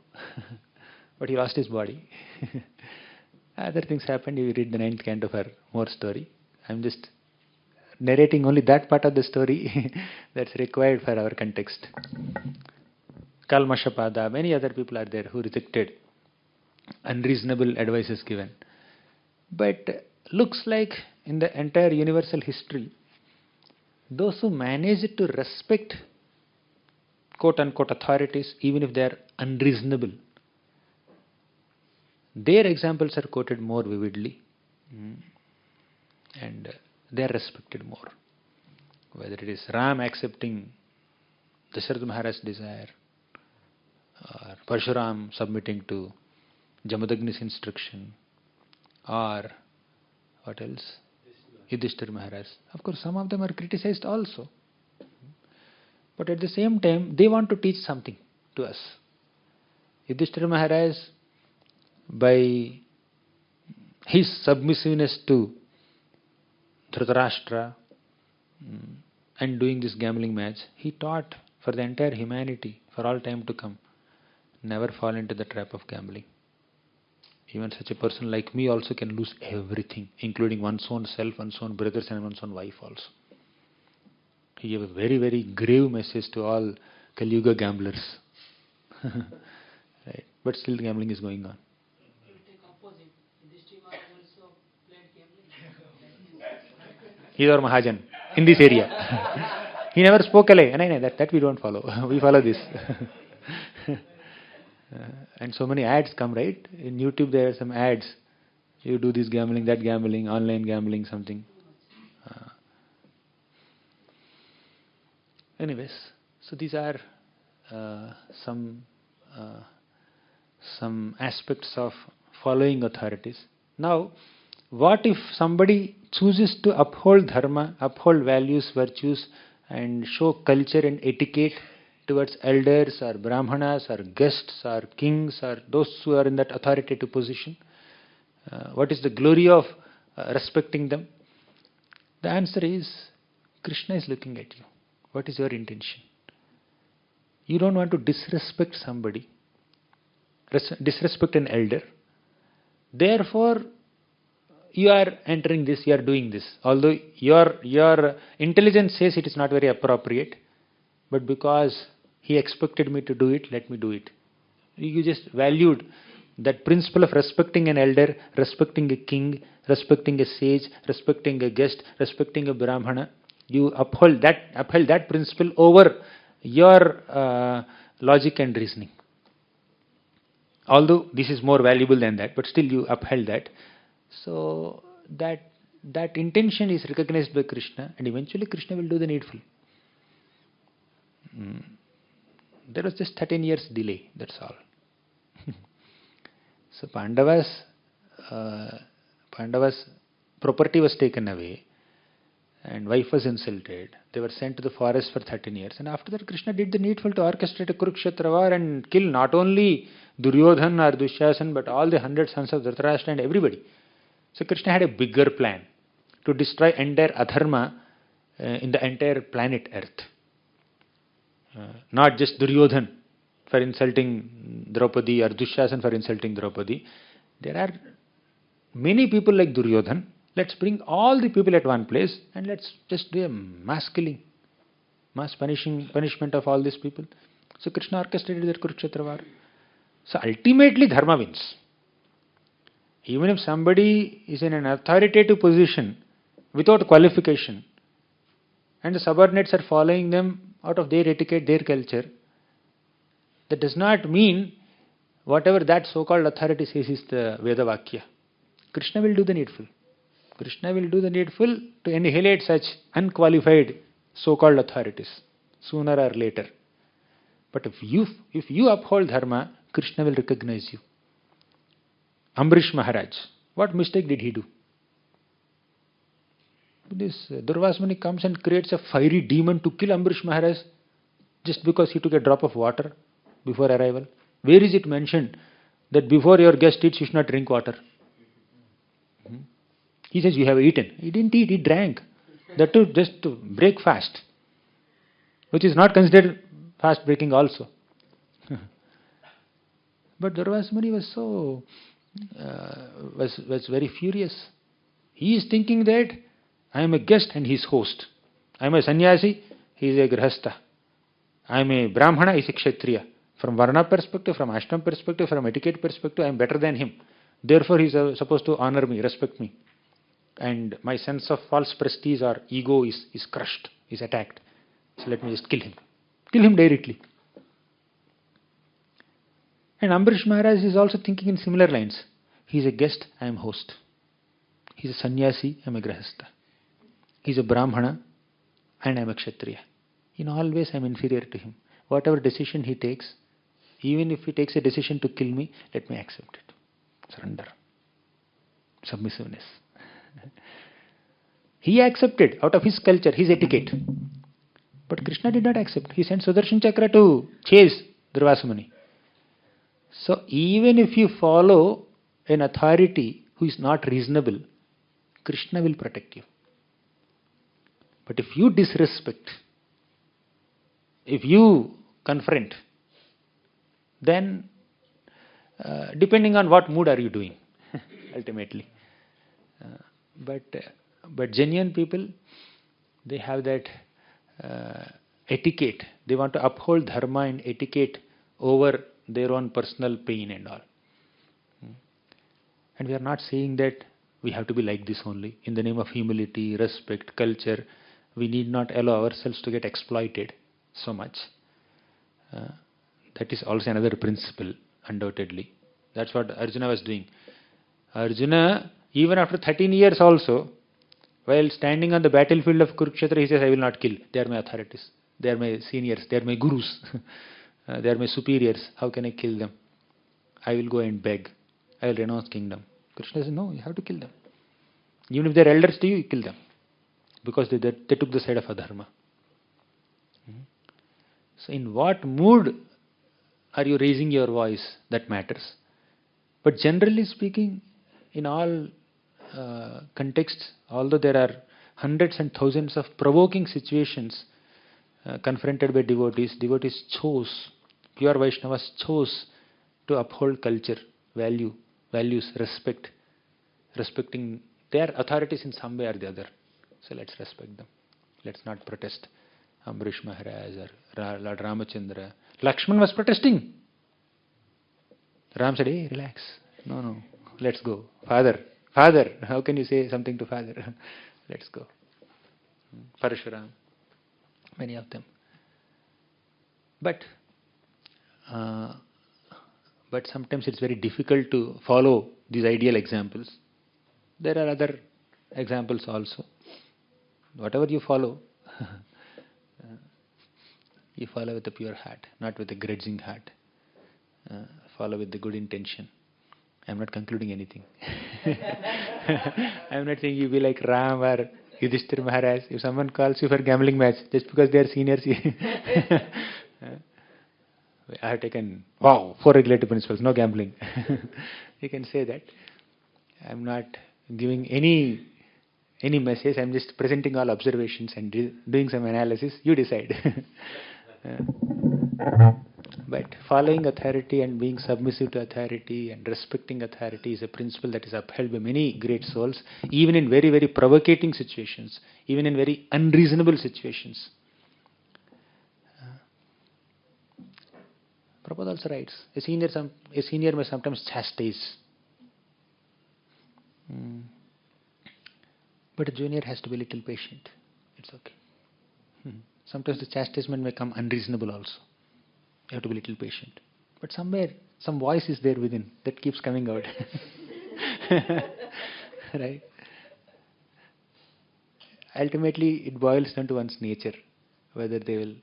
but he lost his body. Other things happened. You read the 9th canto for more story. I'm just narrating only that part of the story that's required for our context. Kalmashapada, many other people are there who rejected unreasonable advices given. But looks like in the entire universal history, those who managed to respect quote-unquote authorities, even if they are unreasonable, their examples are quoted more vividly and they are respected more. Whether it is Ram accepting Dasharatha Maharaj's desire, or Parshuram submitting to Jamadagni's instruction, or what else? Yudhishthira Maharaj. Of course, some of them are criticized also. But at the same time, they want to teach something to us. Yudhishthira Maharaj, by his submissiveness to Dhritarashtra and doing this gambling match, he taught for the entire humanity, for all time to come, never fall into the trap of gambling. Even such a person like me also can lose everything, including one's own self, one's own brothers and one's own wife also. He gave a very, very grave message to all Kali Yuga gamblers. Right? But still gambling is going on. He is our Mahajan in this area. He never spoke a lie. No, that we don't follow. We follow this. And so many ads come, right? In YouTube there are some ads. You do this gambling, that gambling, online gambling, something. Anyways, so these are some aspects of following authorities. Now, what if somebody chooses to uphold dharma, uphold values, virtues, and show culture and etiquette towards elders or brahmanas or guests or kings or those who are in that authoritative position? What is the glory of respecting them? The answer is, Krishna is looking at you. What is your intention? You don't want to disrespect somebody, disrespect an elder. Therefore, you are entering this, you are doing this. Although your intelligence says it is not very appropriate, but because he expected me to do it, let me do it. You just valued that principle of respecting an elder, respecting a king, respecting a sage, respecting a guest, respecting a brahmana. You upheld that principle over your logic and reasoning. Although this is more valuable than that, but still you upheld that. So that intention is recognized by Krishna, and eventually Krishna will do the needful. There was just 13 years delay, that's all. So Pandavas' property was taken away, and wife was insulted. They were sent to the forest for 13 years, and after that Krishna did the needful to orchestrate a Kurukshetra war and kill not only Duryodhan or Dushasan, but all the 100 sons of Dhritarashtra and everybody. So Krishna had a bigger plan to destroy entire adharma in the entire planet Earth. Not just Duryodhan for insulting Draupadi or Dushasan for insulting Draupadi. There are many people like Duryodhan. Let's bring all the people at one place and let's just do a mass killing, mass punishment of all these people. So Krishna orchestrated that Kurukshetra war. So ultimately Dharma wins. Even if somebody is in an authoritative position without qualification and the subordinates are following them out of their etiquette, their culture, that does not mean whatever that so-called authority says is the Veda Vakya. Krishna will do the needful. Krishna will do the needful to annihilate such unqualified so-called authorities sooner or later. But if you uphold Dharma, Krishna will recognize you. Ambrish Maharaj, what mistake did he do? This Durvasa Muni comes and creates a fiery demon to kill Ambrish Maharaj just because he took a drop of water before arrival. Where is it mentioned that before your guest eats, you should not drink water? He says, you have eaten. He didn't eat, he drank. That too just to break fast, which is not considered fast breaking also. But Durvasa Muni was so was very furious. He is thinking that I am a guest and he is host. I am a sannyasi, he is a grihastha. I am a brahmana, he is a kshatriya. From varna perspective, from ashram perspective, from etiquette perspective, I am better than him. Therefore he is supposed to honor me, respect me. And my sense of false prestige or ego is crushed, is attacked. So let me just kill him. Kill him directly. And Ambrish Maharaj is also thinking in similar lines. He is a guest, I am host. He is a sannyasi, I am a grihastha. He is a brahmana and I am a kshatriya. In all ways I am inferior to him. Whatever decision he takes, even if he takes a decision to kill me, let me accept it. Surrender. Submissiveness. He accepted out of his culture, his etiquette. But Krishna did not accept. He sent Sudarshan Chakra to chase Durvasa Muni. So even if you follow an authority who is not reasonable, Krishna will protect you. But if you disrespect, if you confront, then depending on what mood are you doing, ultimately. But genuine people, they have that etiquette. They want to uphold dharma and etiquette over their own personal pain and all. And we are not saying that we have to be like this only. In the name of humility, respect, culture, we need not allow ourselves to get exploited so much. That is also another principle. undoubtedly. That's what Arjuna was doing. Arjuna, even after 13 years also, while standing on the battlefield of Kurukshetra, he says, I will not kill. They are my authorities. They are my seniors. They are my gurus. They are my superiors. How can I kill them? I will go and beg. I will renounce kingdom. Krishna says, no, you have to kill them. Even if they are elders to you, you kill them. Because they took the side of adharma. So in what mood are you raising your voice? That matters. But generally speaking, in all contexts, although there are hundreds and thousands of provoking situations confronted by devotees chose, pure Vaishnavas chose to uphold culture, values, respecting their authorities in some way or the other. So let's respect them. Let's not protest. Amrish Maharaj or Lord Ramachandra. Lakshman was protesting. Ram said, hey, relax. No, let's go. Father, how can you say something to father? Let's go. Parashuram, many of them. But sometimes it's very difficult to follow these ideal examples. There are other examples also. Whatever you follow, you follow with a pure heart, not with a grudging heart. Follow with the good intention. I'm not concluding anything. I'm not saying you be like Ram or Yudhishthira Maharaj. If someone calls you for a gambling match, just because they are seniors, I have taken, 4 regulative principles, no gambling. You can say that. I'm not giving any message, I'm just presenting all observations and doing some analysis. You decide. But following authority and being submissive to authority and respecting authority is a principle that is upheld by many great souls, even in very, very provocating situations, even in very unreasonable situations. Prabhupada also writes, a senior may sometimes chastise. But a junior has to be a little patient. It's okay. Sometimes the chastisement may come unreasonable also. You have to be a little patient. But somewhere, some voice is there within that keeps coming out. Right? Ultimately, it boils down to one's nature, whether they will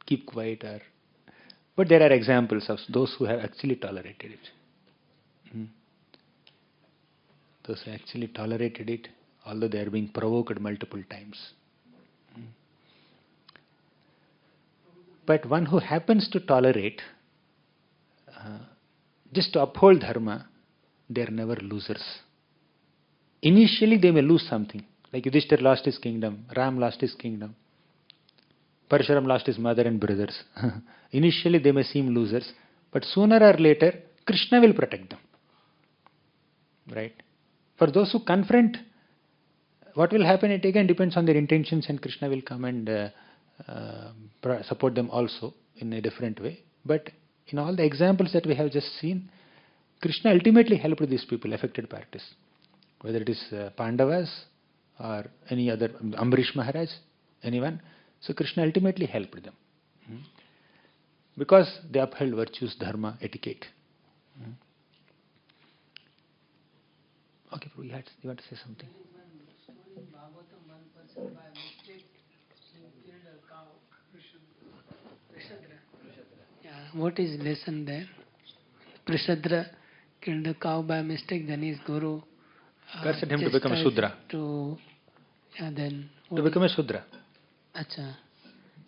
keep quiet or... But there are examples of those who have actually tolerated it. Those who actually tolerated it, although they are being provoked multiple times. But one who happens to tolerate, just to uphold dharma, they are never losers. Initially they may lose something, like Yudhishthira lost his kingdom, Ram lost his kingdom, Parashuram lost his mother and brothers. Initially they may seem losers, but sooner or later Krishna will protect them. Right? For those who confront, what will happen, it again depends on their intentions, and Krishna will come and support them also in a different way. But in all the examples that we have just seen, Krishna ultimately helped these people, affected parties. Whether it is Pandavas or any other, Amrish Maharaj, anyone. So Krishna ultimately helped them. Because they upheld virtues, dharma, etiquette. Okay, Prabhu, you want to say something? What is lesson there? Prashadra killed a cow by mistake, then his guru cursed him to become a Shudra. To become a Shudra. Acha.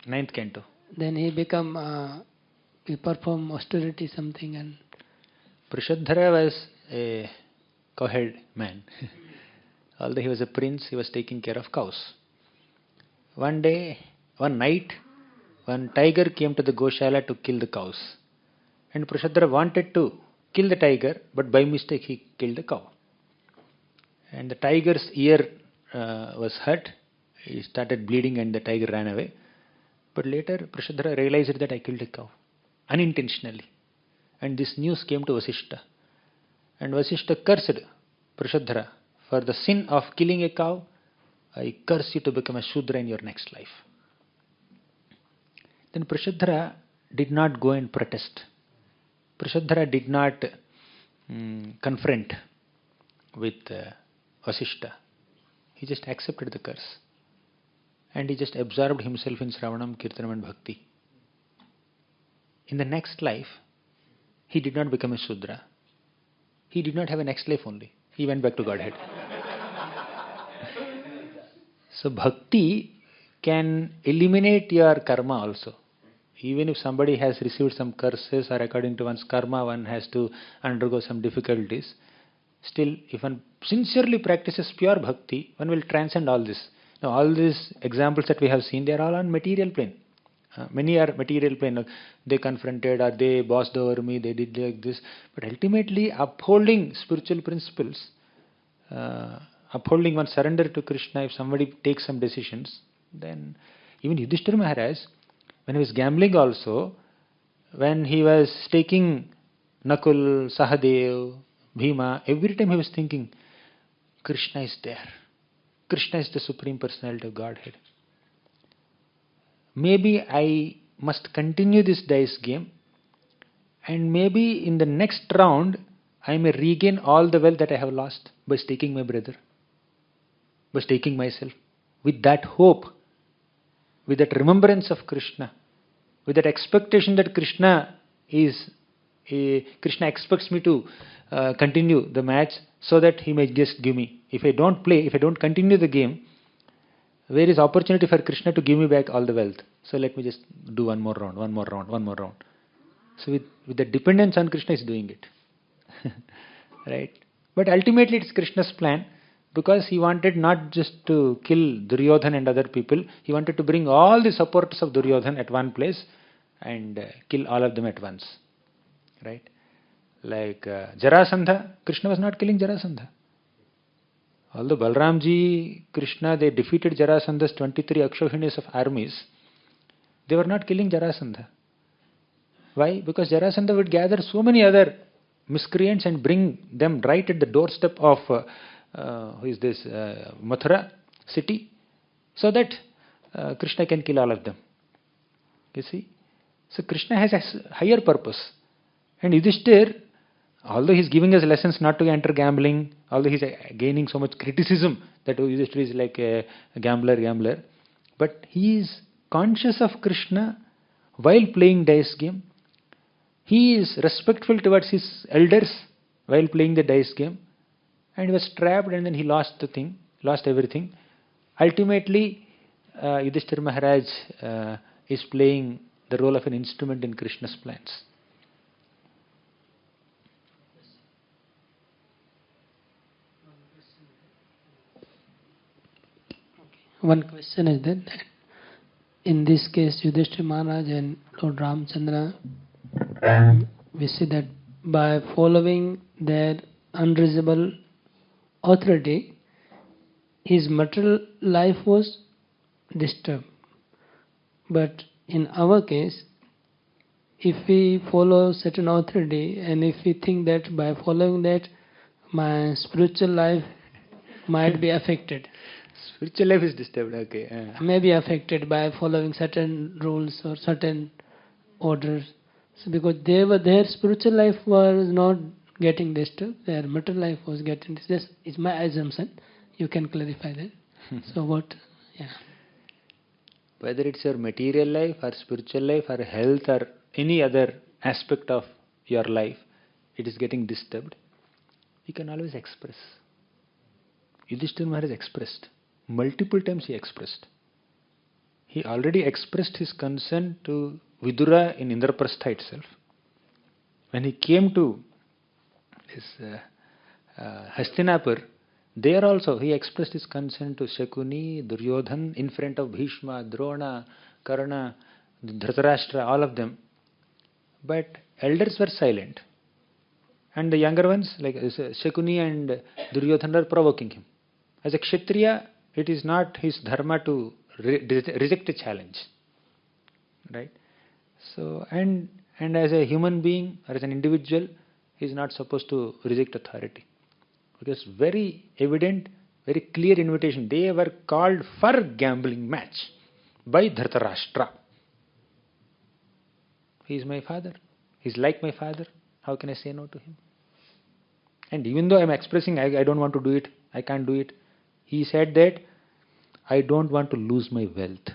9th canto. Then he performed austerity something, and Prashadra was a cowherd man. Although he was a prince, he was taking care of cows. One night, one tiger came to the Goshala to kill the cows. And Prashadra wanted to kill the tiger, but by mistake he killed the cow. And the tiger's ear was hurt. He started bleeding and the tiger ran away. But later Prashadra realized that I killed a cow, unintentionally. And this news came to Vasishta. And Vasishta cursed Prashadra, for the sin of killing a cow, I curse you to become a Shudra in your next life. Then Prashadra did not go and protest. Prishadhara did not confront with Vasishta. He just accepted the curse. And he just absorbed himself in Sravanam, Kirtanam and Bhakti. In the next life, he did not become a Shudra. He did not have a next life only. He went back to Godhead. So Bhakti can eliminate your karma also. Even if somebody has received some curses or according to one's karma, one has to undergo some difficulties. Still, if one sincerely practices pure bhakti, one will transcend all this. Now, all these examples that we have seen, they are all on material plane. Many are material plane. They confronted or they bossed over me, they did like this. But ultimately, upholding spiritual principles, upholding one surrender to Krishna, if somebody takes some decisions, then even Yudhishthira Maharaj, when he was gambling also, when he was taking Nakul, Sahadev, Bhima, every time he was thinking, Krishna is there. Krishna is the Supreme Personality of Godhead. Maybe I must continue this dice game, and maybe in the next round I may regain all the wealth that I have lost by staking my brother, by staking myself. With that hope, with that remembrance of Krishna, with that expectation that Krishna expects me to continue the match so that he may just give me. If I don't play, if I don't continue the game, where is opportunity for Krishna to give me back all the wealth? So let me just do one more round. So with the dependence on Krishna, is doing it. Right? But ultimately it's Krishna's plan, because he wanted not just to kill Duryodhan and other people, he wanted to bring all the supporters of Duryodhan at one place and kill all of them at once. Right? Like Jarasandha, Krishna was not killing Jarasandha. Although Balramji, Krishna, they defeated Jarasandha's 23 Akshohinis of armies, they were not killing Jarasandha. Why? Because Jarasandha would gather so many other miscreants and bring them right at the doorstep of Mathura city, so that Krishna can kill all of them. You see? So Krishna has a higher purpose. And Yudhishthir, although he's giving us lessons not to enter gambling, although he's gaining so much criticism that Yudhishthir is like a gambler, but he is conscious of Krishna while playing dice game. He is respectful towards his elders while playing the dice game, and he was trapped and then he lost everything. Ultimately, Yudhishthira Maharaj is playing the role of an instrument in Krishna's plans. One question is that in this case, Yudhishthira Maharaj and Lord Ramchandra, we see that by following their unreasonable authority, his material life was disturbed. But in our case, if we follow certain authority and if we think that by following that my spiritual life might be affected. Spiritual life is disturbed, okay. May be affected by following certain rules or certain orders. So because their spiritual life was not getting disturbed, their material life was getting disturbed. This is my assumption. You can clarify that. So what? Yeah. Whether it's your material life or spiritual life or health or any other aspect of your life, it is getting disturbed, you can always express. Yudhishthira Maharaj expressed. Multiple times he expressed. He already expressed his concern to Vidura in Indraprastha itself. When he came to Hastinapur, there also he expressed his concern to Shakuni, Duryodhan, in front of Bhishma, Drona, Karna, Dhritarashtra, all of them. But elders were silent. And the younger ones, like Shakuni and Duryodhan, are provoking him. As a Kshatriya, it is not his dharma to reject a challenge. Right? So, and as a human being or as an individual, he is not supposed to reject authority. Because very evident, very clear invitation. They were called for gambling match by Dhritarashtra. He is my father. He is like my father. How can I say no to him? And even though I'm expressing I don't want to do it, I can't do it, he said that I don't want to lose my wealth,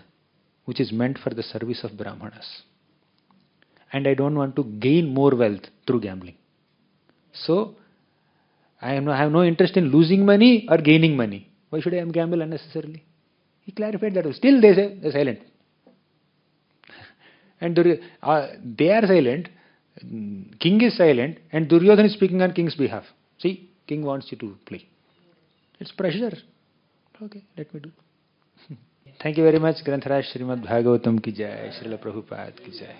which is meant for the service of Brahmanas. And I don't want to gain more wealth through gambling. So, I have no interest in losing money or gaining money. Why should I gamble unnecessarily? He clarified that. Still they say they're silent. And they are silent. King is silent, and Duryodhana is speaking on king's behalf. See, king wants you to play. It's pressure. Okay, let me do. Thank you very much. Granth Raj Srimad Bhagavatam ki jai. Srila Prabhupada ki jai.